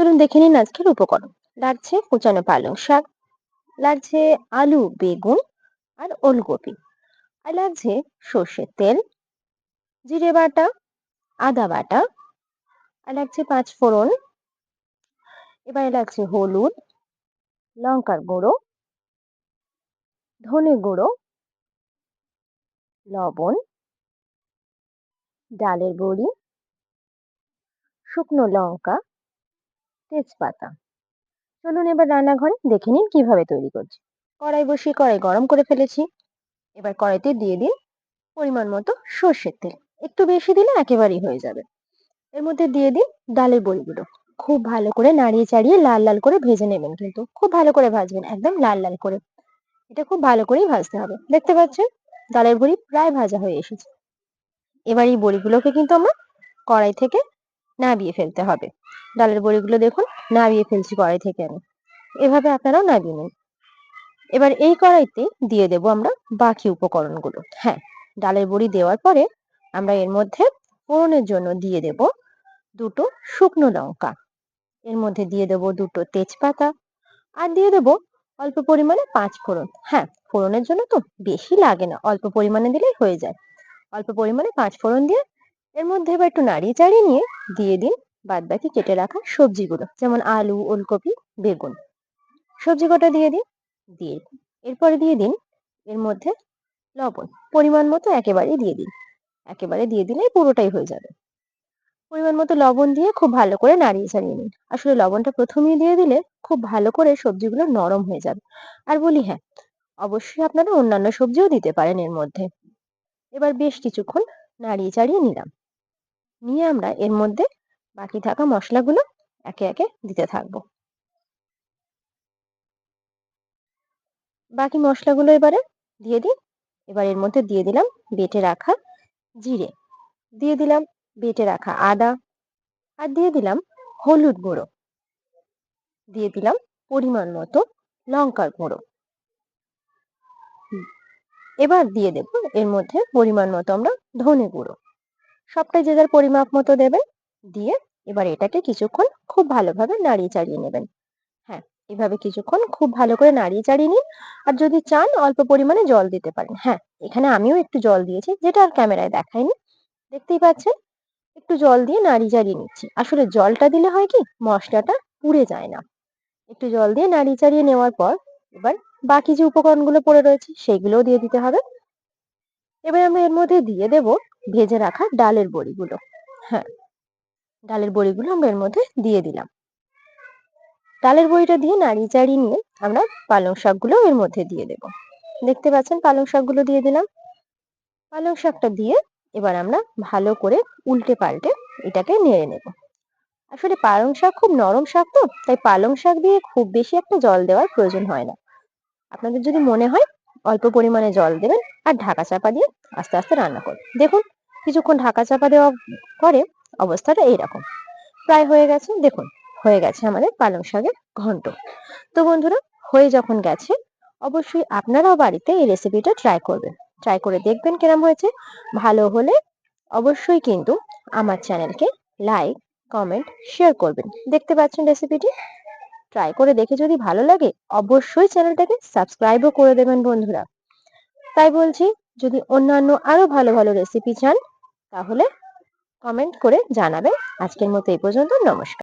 চলুন দেখে নিন আজকের উপকরণ। লাগছে কুচানো পালং শাক, লাগছে আলু, বেগুন আর ওলকপি, আর লাগছে সর্ষের তেল, জিরে বাটা, আদা বাটা, আর লাগছে পাঁচ ফোড়ন। এবারে লাগছে হলুদ, লঙ্কার গুঁড়ো, ধনে গুঁড়ো, লবণ, ডালের বড়ি, শুকনো লঙ্কা, তেজপাতা। চলুন এবার রান্নাঘরে দেখে নিন কিভাবে তৈরি করছি। কড়াই বসিয়ে কড়াই গরম করে ফেলেছি। এবার কড়াইতে দিয়ে দিন পরিমাণ মতো সর্ষের তেল। একটু বেশি দিলে একেবারেই হয়ে যাবে। এর মধ্যে দিয়ে দিন ডালের বড়িগুলো। খুব ভালো করে নাড়িয়ে চাড়িয়ে লাল লাল করে ভেজে নেবেন, কিন্তু খুব ভালো করে ভাজবেন, একদম লাল লাল করে। এটা খুব ভালো করেই ভাজতে হবে। দেখতে পাচ্ছেন ডালের বড়ি প্রায় ভাজা হয়ে এসেছে। এবার এই বড়িগুলোকে কিন্তু আমরা কড়াই থেকে নামিয়ে ফেলতে হবে। ডালের বড়িগুলো দেখুন নামিয়ে ফেলছি কড়াই থেকে আমি। এভাবে আপনারাও নামিয়ে নিন। এবার এই কড়াইতে দিয়ে দেব আমরা বাকি উপকরণগুলো। হ্যাঁ, ডালের বড়ি দেওয়ার পরে আমরা এর মধ্যে ফোড়নের জন্য দিয়ে দেব দুটো শুকনো লঙ্কা, এর মধ্যে দিয়ে দেব দুটো তেজপাতা, আর দিয়ে দেব অল্প পরিমাণে পাঁচ ফোড়ন। হ্যাঁ, ফোড়নের জন্য তো বেশি লাগে না, অল্প পরিমাণে দিলেই হয়ে যায়। অল্প পরিমাণে পাঁচ ফোড়ন দিয়ে এর মধ্যে এবার একটু নাড়িয়ে চাড়িয়ে নিয়ে দিয়ে দিন বাদ বাকি কেটে রাখা সবজিগুলো, যেমন আলু, ওলকপি, বেগুন। সবজি কটা দিয়ে দিন। দিয়ে এরপরে দিয়ে দিন এর মধ্যে লবণ পরিমাণ মতো একেবারে দিয়ে দিন। একেবারে দিয়ে দিলেই পুরোটাই হয়ে যাবে। পরিমাণ মতো লবণ দিয়ে খুব ভালো করে নাড়িয়ে চাড়িয়ে নিন। আসলে লবণটা প্রথমেই দিয়ে দিলে খুব ভালো করে সবজিগুলো নরম হয়ে যাবে। আর বলি হ্যাঁ, অবশ্যই আপনারা অন্যান্য সবজিও দিতে পারেন এর মধ্যে। এবার বেশ কিছুক্ষণ নাড়িয়ে চাড়িয়ে নিলাম। নিয়ে আমরা এর মধ্যে বাকি থাকা মশলাগুলো একে একে দিতে থাকবো। বাকি মশলাগুলো এবারে দিয়ে দিন। এবার এর মধ্যে দিয়ে দিলাম বেটে রাখা জিরে, দিয়ে দিলাম বেটে রাখা আদা, আর দিয়ে দিলাম হলুদ গুঁড়ো, দিয়ে দিলাম পরিমাণ মতো লঙ্কার গুঁড়ো। এবার দিয়ে দেব এর মধ্যে পরিমাণ মতো আমরা ধনে গুঁড়ো। সবটাই যে যার পরিমাপ মতো দেবেন। দিয়ে এবার এটাকে কিছুক্ষণ খুব ভালোভাবে নাড়িয়ে চাড়িয়ে নেবেন। হ্যাঁ, এভাবে কিছুক্ষণ খুব ভালো করে নাড়িয়ে চাড়িয়ে নিন। আর যদি চান অল্প পরিমাণে জল দিতে পারেন। হ্যাঁ, এখানে আমিও একটু জল দিয়েছি, যেটা আর ক্যামেরায় দেখাইনি। দেখতেই পাচ্ছেন একটু জল দিয়ে নাড়িয়ে চাড়িয়ে নিচ্ছি। আসলে জলটা দিলে হয় কি মশলাটা পুড়ে যায় না। একটু জল দিয়ে নাড়িয়ে চাড়িয়ে নেওয়ার পর এবার বাকি যে উপকরণগুলো পড়ে রয়েছে সেগুলোও দিয়ে দিতে হবে। এবার আমরা এর মধ্যে দিয়ে দেব ভেজে রাখা ডালের বড়িগুলো। হ্যাঁ, ডালের বড়িগুলো আমরা এর মধ্যে দিয়ে দিলাম। ডালের বড়িটা দিয়ে নাড়িয়ে চাড়িয়ে নিয়ে আমরা পালং শাকগুলো এর মধ্যে দিয়ে দেব। দেখতে পাচ্ছেন পালং শাকগুলো দিয়ে দিলাম। পালং শাকটা দিয়ে এবার আমরা ভালো করে উল্টে পাল্টে এটাকে নেড়ে নেব। আসলে পালং শাক খুব নরম শাক তো, তাই পালং শাক দিয়ে খুব বেশি একটা জল দেওয়ার প্রয়োজন হয় না। আপনাদের যদি মনে হয় অল্প পরিমাণে জল দেবেন আর ঢাকা চাপা দিয়ে আস্তে আস্তে রান্না করুন। দেখুন কিছুক্ষণ ঢাকা চাপা দেওয়া পরে অবস্থাটা এইরকম প্রায় হয়ে গেছে। দেখুন হয়ে গেছে আমাদের পালং শাকের ঘন্ট। তো বন্ধুরা, হয়ে যখন গেছে অবশ্যই আপনারাও বাড়িতে এই রেসিপিটা ট্রাই করবেন। ট্রাই করে দেখবেন কেরম হয়েছে। ভালো হলে অবশ্যই কিন্তু আমার চ্যানেলকে লাইক, কমেন্ট, শেয়ার করবেন। দেখতে পাচ্ছেন রেসিপিটি ট্রাই করে দেখে যদি ভালো লাগে অবশ্যই চ্যানেলটাকে সাবস্ক্রাইবও করে দেবেন বন্ধুরা। তাই বলছি, যদি অন্যান্য আরো ভালো ভালো রেসিপি চান তাহলে কমেন্ট করে জানাবেন। আজকের মতো এই পর্যন্ত। নমস্কার।